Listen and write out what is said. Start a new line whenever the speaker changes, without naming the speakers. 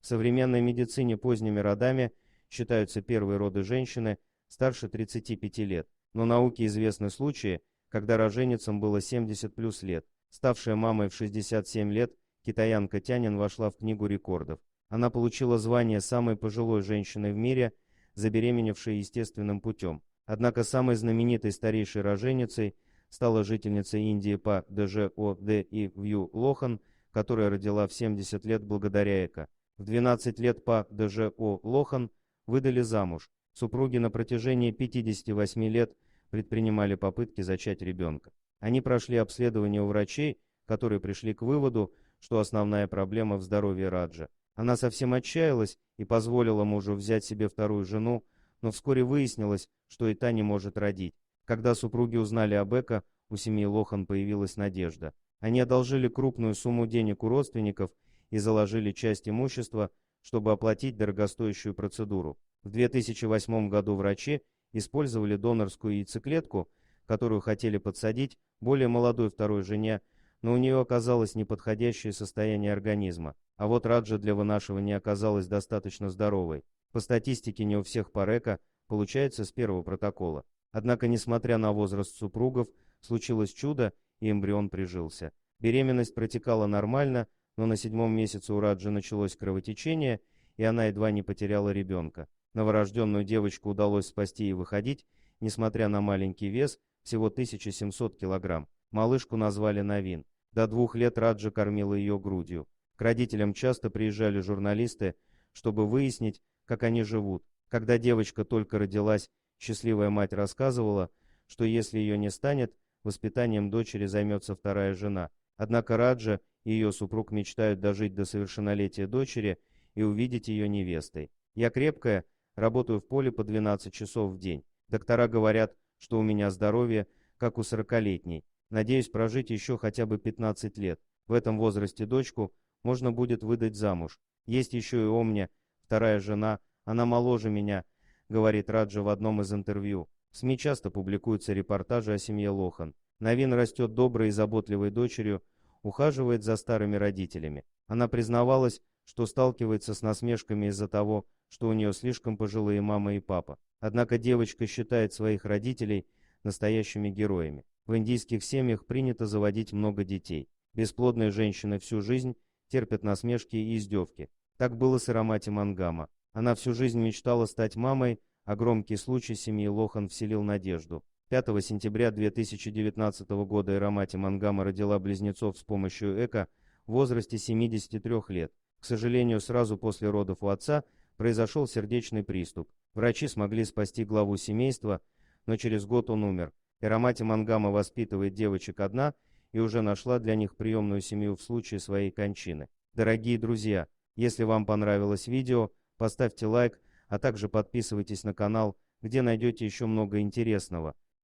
В современной медицине поздними родами считаются первые роды женщины старше 35 лет, но науке известны случаи, когда роженицам было 70 плюс лет. Ставшая мамой в 67 лет, китаянка Тянин вошла в книгу рекордов. Она получила звание самой пожилой женщины в мире, забеременевшей естественным путем. Однако самой знаменитой старейшей роженицей стала жительница Индии Пак Джо-Д и Вью Лохан, которая родила в 70 лет благодаря ЭКО. В 12 лет Пак Джо Лохан выдали замуж. Супруги на протяжении 58 лет предпринимали попытки зачать ребенка. Они прошли обследование у врачей, которые пришли к выводу, что основная проблема в здоровье Раджа. Она совсем отчаялась и позволила мужу взять себе вторую жену, но вскоре выяснилось, что и та не может родить. Когда супруги узнали об ЭКО, у семьи Лохан появилась надежда. Они одолжили крупную сумму денег у родственников и заложили часть имущества, чтобы оплатить дорогостоящую процедуру. В 2008 году врачи использовали донорскую яйцеклетку, которую хотели подсадить более молодой второй жене, но у нее оказалось неподходящее состояние организма. А вот Раджа для вынашивания оказалась достаточно здоровой. По статистике не у всех пар ЭКО получается с первого протокола. Однако, несмотря на возраст супругов, случилось чудо, и эмбрион прижился. Беременность протекала нормально, но на 7-м месяце у Раджи началось кровотечение, и она едва не потеряла ребенка. Новорожденную девочку удалось спасти и выходить, несмотря на маленький вес, всего 1700 килограмм. Малышку назвали Навин. До 2 лет Раджа кормила ее грудью. К родителям часто приезжали журналисты, чтобы выяснить, как они живут. Когда девочка только родилась, счастливая мать рассказывала, что если ее не станет, воспитанием дочери займется вторая жена. Однако Раджа и ее супруг мечтают дожить до совершеннолетия дочери и увидеть ее невестой. «Я крепкая, работаю в поле по 12 часов в день. Доктора говорят, что у меня здоровье, как у 40-летней. Надеюсь прожить еще хотя бы 15 лет. В этом возрасте дочку можно будет выдать замуж. Есть еще и Омня, вторая жена, она моложе меня», — говорит Раджа в одном из интервью. В СМИ часто публикуются репортажи о семье Лохан. Навин растет доброй и заботливой дочерью, ухаживает за старыми родителями. Она признавалась, что сталкивается с насмешками из-за того, что у нее слишком пожилые мама и папа. Однако девочка считает своих родителей настоящими героями. В индийских семьях принято заводить много детей. Бесплодные женщины всю жизнь терпят насмешки и издевки. Так было с Ирамати Мангама. Она всю жизнь мечтала стать мамой, а громкий случай семьи Лохан вселил надежду. 5 сентября 2019 года Ирамати Мангама родила близнецов с помощью ЭКО в возрасте 73 лет. К сожалению, сразу после родов у отца произошел сердечный приступ. Врачи смогли спасти главу семейства, но через год он умер. Ирамати Мангама воспитывает девочек одна и уже нашла для них приемную семью в случае своей кончины. Дорогие друзья, если вам понравилось видео, поставьте лайк, а также подписывайтесь на канал, где найдете еще много интересного.